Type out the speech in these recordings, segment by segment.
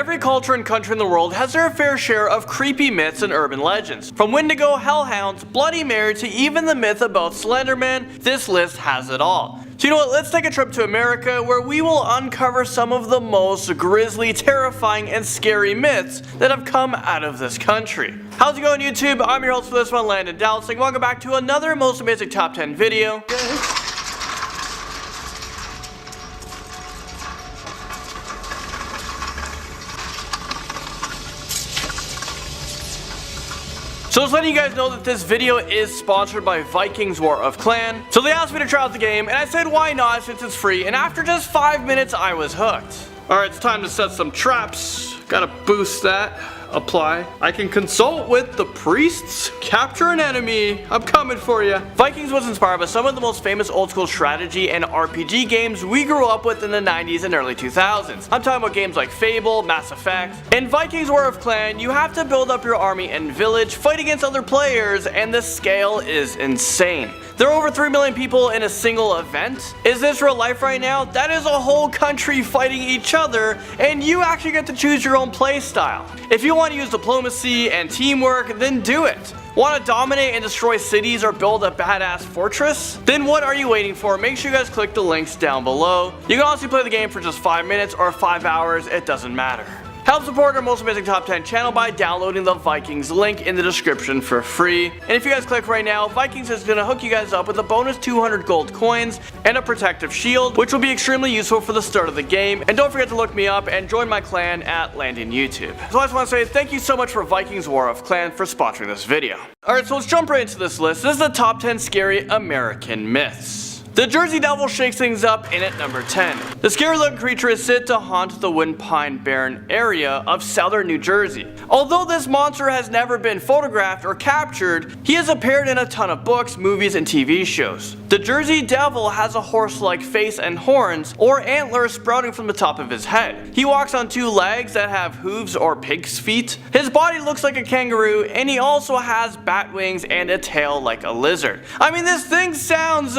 Every culture and country in the world has their fair share of creepy myths and urban legends. From Wendigo, hellhounds, Bloody Mary to even the myth about Slenderman, this list has it all. So you know what, let's take a trip to America where we will uncover some of the most grisly, terrifying, and scary myths that have come out of this country. How's it going, YouTube? I'm your host for this one, Landon Dallas, and welcome back to another Most Amazing Top 10 video. So just letting you guys know that this video is sponsored by Vikings War of Clan. So they asked me to try out the game, and I said why not since it's free, and after just 5 minutes I was hooked. Alright, it's time to set some traps. Gotta boost that. Apply. I can consult with the priests. Capture an enemy. I'm coming for you. Vikings was inspired by some of the most famous old school strategy and RPG games we grew up with in the 90s and early 2000s. I'm talking about games like Fable, Mass Effect. In Vikings War of Clan, you have to build up your army and village, fight against other players, and the scale is insane. There are over 3 million people in a single event. Is this real life right now? That is a whole country fighting each other, and you actually get to choose your own play style. If you want to use diplomacy and teamwork, then do it. Want to dominate and destroy cities or build a badass fortress? Then what are you waiting for? Make sure you guys click the links down below. You can honestly play the game for just 5 minutes or 5 hours, it doesn't matter. Help support our Most Amazing Top 10 channel by downloading the Vikings link in the description for free. And if you guys click right now, Vikings is going to hook you guys up with a bonus 200 gold coins and a protective shield, which will be extremely useful for the start of the game. And don't forget to look me up and join my clan at Landon YouTube. So I just want to say thank you so much for Vikings War of Clan for sponsoring this video. Alright, so let's jump right into this list. This is the top 10 scary American myths. The Jersey Devil shakes things up in at number 10. The scary looking creature is said to haunt the Woodpine Barren area of southern New Jersey. Although this monster has never been photographed or captured, he has appeared in a ton of books, movies, and TV shows. The Jersey Devil has a horse-like face and horns or antlers sprouting from the top of his head. He walks on 2 legs that have hooves or pig's feet. His body looks like a kangaroo, and he also has bat wings and a tail like a lizard. I mean, this thing sounds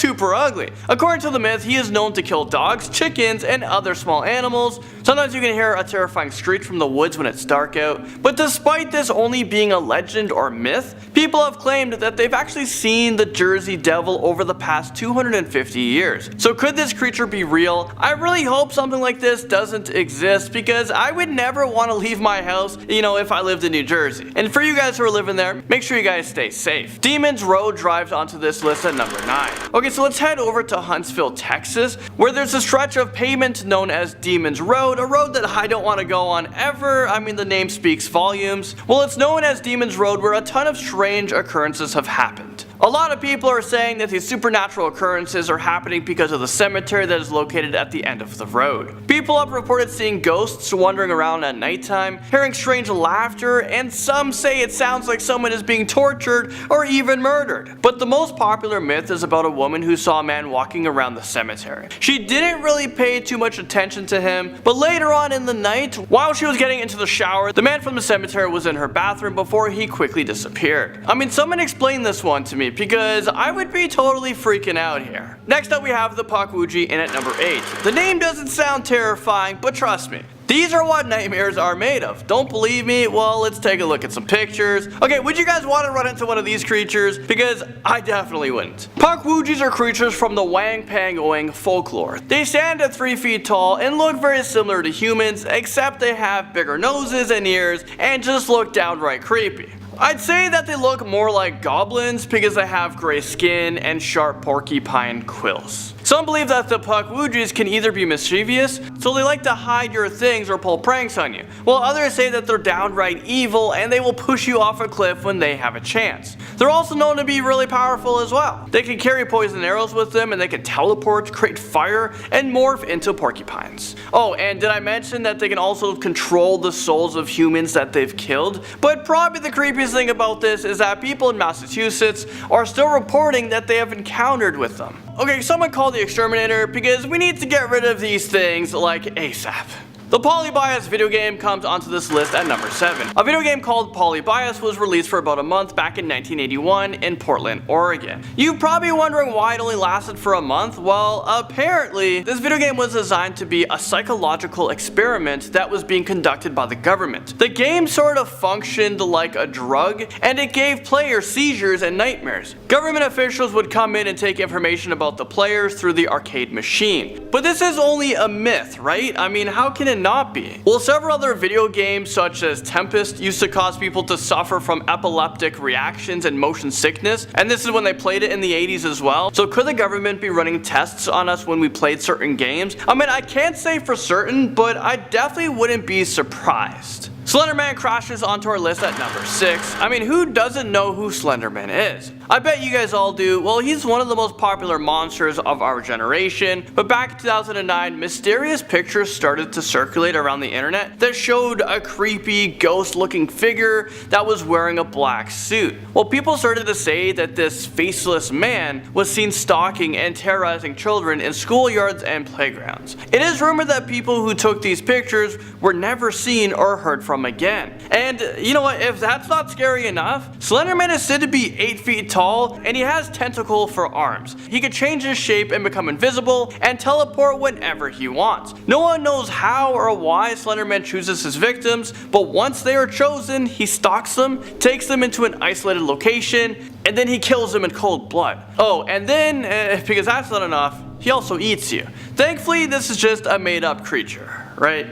super ugly. According to the myth, he is known to kill dogs, chickens, and other small animals. Sometimes you can hear a terrifying screech from the woods when it's dark out. But despite this only being a legend or myth, people have claimed that they've actually seen the Jersey Devil over the past 250 years. So could this creature be real? I really hope something like this doesn't exist, because I would never want to leave my house, if I lived in New Jersey. And for you guys who are living there, make sure you guys stay safe. Demon's Road drives onto this list at number 9. Okay, so let's head over to Huntsville, Texas, where there's a stretch of pavement known as Demon's Road, a road that I don't want to go on ever. I mean, the name speaks volumes. Well, it's known as Demon's Road, where a ton of strange occurrences have happened. A lot of people are saying that these supernatural occurrences are happening because of the cemetery that is located at the end of the road. People have reported seeing ghosts wandering around at nighttime, hearing strange laughter, and some say it sounds like someone is being tortured or even murdered. But the most popular myth is about a woman who saw a man walking around the cemetery. She didn't really pay too much attention to him, but later on in the night, while she was getting into the shower, the man from the cemetery was in her bathroom before he quickly disappeared. I mean, someone explain this one to me, because I would be totally freaking out here. Next up we have the Pakwuji in at number 8. The name doesn't sound terrifying, but trust me, these are what nightmares are made of. Don't believe me? Well, let's take a look at some pictures. Okay, would you guys want to run into one of these creatures? Because I definitely wouldn't. Pakwujis are creatures from the Wang Pang Oing folklore. They stand at 3 feet tall and look very similar to humans, except they have bigger noses and ears and just look downright creepy. I'd say that they look more like goblins because they have gray skin and sharp porcupine quills. Some believe that the Pakwujis can either be mischievous, so they like to hide your things or pull pranks on you, while others say that they're downright evil and they will push you off a cliff when they have a chance. They're also known to be really powerful as well. They can carry poison arrows with them, and they can teleport, create fire, and morph into porcupines. Oh, and did I mention that they can also control the souls of humans that they've killed? But probably the creepiest thing about this is that people in Massachusetts are still reporting that they have encountered with them. Okay, someone call the exterminator because we need to get rid of these things like ASAP. The Polybius video game comes onto this list at number 7. A video game called Polybius was released for about a month back in 1981 in Portland, Oregon. You're probably wondering why it only lasted for a month. Well, apparently, this video game was designed to be a psychological experiment that was being conducted by the government. The game sort of functioned like a drug, and it gave players seizures and nightmares. Government officials would come in and take information about the players through the arcade machine. But this is only a myth, right? I mean, how can it not be? Well, several other video games such as Tempest used to cause people to suffer from epileptic reactions and motion sickness, and this is when they played it in the 80s as well. So could the government be running tests on us when we played certain games? I mean, I can't say for certain, but I definitely wouldn't be surprised. Slenderman crashes onto our list at number 6. I mean, who doesn't know who Slenderman is? I bet you guys all do. Well, he's one of the most popular monsters of our generation, but back in 2009, mysterious pictures started to circulate around the internet that showed a creepy, ghost-looking figure that was wearing a black suit. Well, people started to say that this faceless man was seen stalking and terrorizing children in schoolyards and playgrounds. It is rumored that people who took these pictures were never seen or heard from again. And you know what, if that's not scary enough, Slenderman is said to be 8 feet tall and he has tentacles for arms. He could change his shape and become invisible and teleport whenever he wants. No one knows how or why Slenderman chooses his victims, but once they are chosen, he stalks them, takes them into an isolated location, and then he kills them in cold blood. Oh, and then, because that's not enough, he also eats you. Thankfully, this is just a made-up creature, right?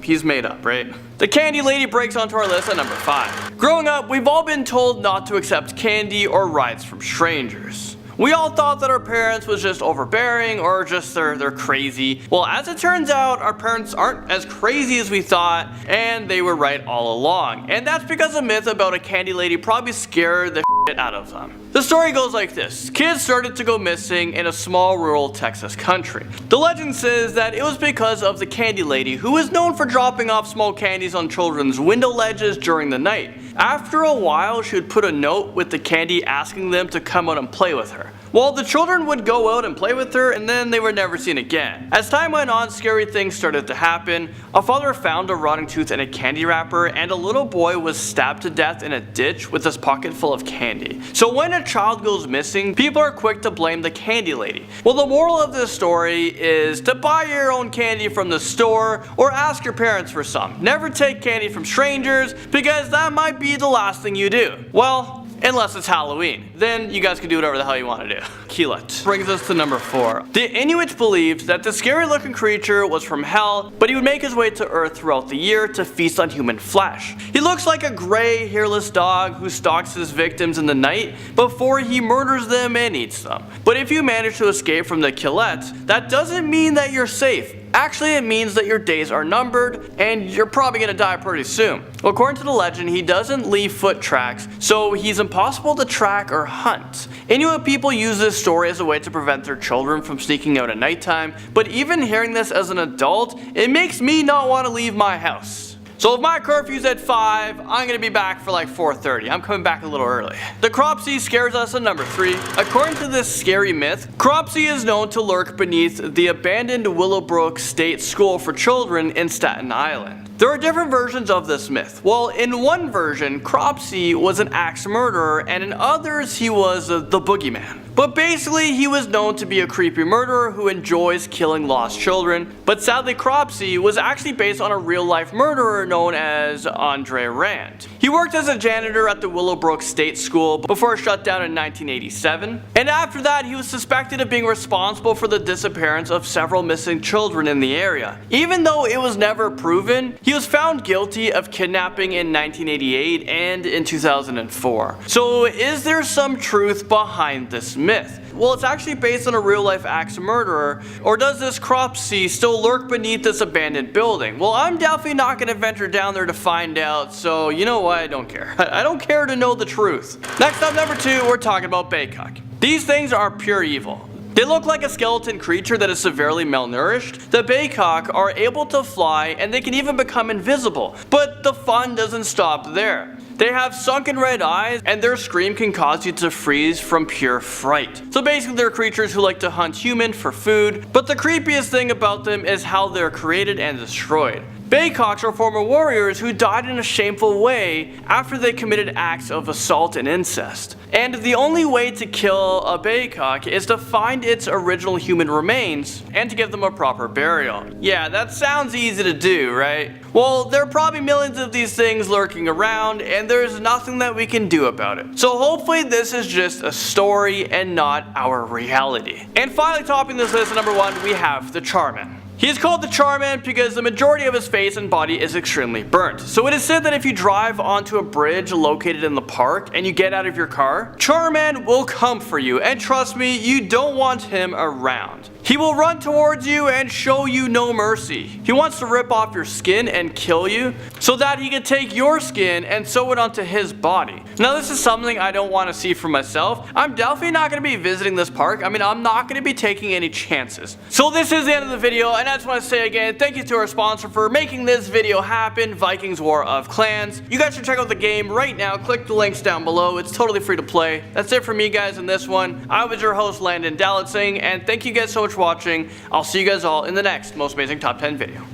He's made up, right? The candy lady breaks onto our list at number 5. Growing up, we've all been told not to accept candy or rides from strangers. We all thought that our parents was just overbearing or just they're crazy. Well, as it turns out, our parents aren't as crazy as we thought, and they were right all along. And that's because a myth about a candy lady probably scared the shit out of them. The story goes like this. Kids started to go missing in a small rural Texas country. The legend says that it was because of the candy lady, who is known for dropping off small candies on children's window ledges during the night. After a while, she would put a note with the candy asking them to come out and play with her. Well, the children would go out and play with her, and then they were never seen again. As time went on, scary things started to happen. A father found a rotting tooth in a candy wrapper, and a little boy was stabbed to death in a ditch with his pocket full of candy. So when a child goes missing, people are quick to blame the candy lady. Well, the moral of this story is to buy your own candy from the store or ask your parents for some. Never take candy from strangers, because that might be the last thing you do. Well, unless it's Halloween. Then you guys can do whatever the hell you want to do. Keelet. Brings us to number 4. The Inuits believed that the scary looking creature was from hell, but he would make his way to Earth throughout the year to feast on human flesh. He looks like a gray, hairless dog who stalks his victims in the night before he murders them and eats them. But if you manage to escape from the Keelet, that doesn't mean that you're safe. Actually, it means that your days are numbered and you're probably gonna die pretty soon. Well, according to the legend, he doesn't leave foot tracks, so he's impossible to track or hunt. Inuit people use this story as a way to prevent their children from sneaking out at nighttime, but even hearing this as an adult, it makes me not want to leave my house. So if my curfew's at 5, I'm gonna be back for like 4:30. I'm coming back a little early. The Cropsey scares us at number 3. According to this scary myth, Cropsey is known to lurk beneath the abandoned Willowbrook State School for Children in Staten Island. There are different versions of this myth. Well, in one version, Cropsey was an axe murderer, and in others, he was the boogeyman. But basically, he was known to be a creepy murderer who enjoys killing lost children. But sadly, Cropsey was actually based on a real-life murderer known as Andre Rand. He worked as a janitor at the Willowbrook State School before it shut down in 1987. And after that, he was suspected of being responsible for the disappearance of several missing children in the area. Even though it was never proven, he was found guilty of kidnapping in 1988 and in 2004. So is there some truth behind this myth? Well, it's actually based on a real-life axe murderer, or does this Cropsey still lurk beneath this abandoned building? Well, I'm definitely not gonna venture down there to find out, so you know what, I don't care. I don't care to know the truth. Next up, number 2, we're talking about Baycock. These things are pure evil. They look like a skeleton creature that is severely malnourished. The Baycock are able to fly, and they can even become invisible. But the fun doesn't stop there. They have sunken red eyes, and their scream can cause you to freeze from pure fright. So basically they're creatures who like to hunt human for food, but the creepiest thing about them is how they're created and destroyed. Baycocks are former warriors who died in a shameful way after they committed acts of assault and incest. And the only way to kill a baycock is to find its original human remains and to give them a proper burial. Yeah, that sounds easy to do, right? Well, there are probably millions of these things lurking around, and there's nothing that we can do about it. So hopefully this is just a story and not our reality. And finally, topping this list at number 1, we have the Charman. He is called the Charman because the majority of his face and body is extremely burnt. So it is said that if you drive onto a bridge located in the park and you get out of your car, Charman will come for you, and trust me, you don't want him around. He will run towards you and show you no mercy. He wants to rip off your skin and kill you so that he can take your skin and sew it onto his body. Now this is something I don't want to see for myself. I'm definitely not going to be visiting this park. I'm not going to be taking any chances. So this is the end of the video, and I just want to say again, thank you to our sponsor for making this video happen, Vikings War of Clans. You guys should check out the game right now. Click the links down below. It's totally free to play. That's it for me, guys, in this one. I was your host, Landon Dallatsing, and thank you guys so much for watching. I'll see you guys all in the next most amazing top 10 video.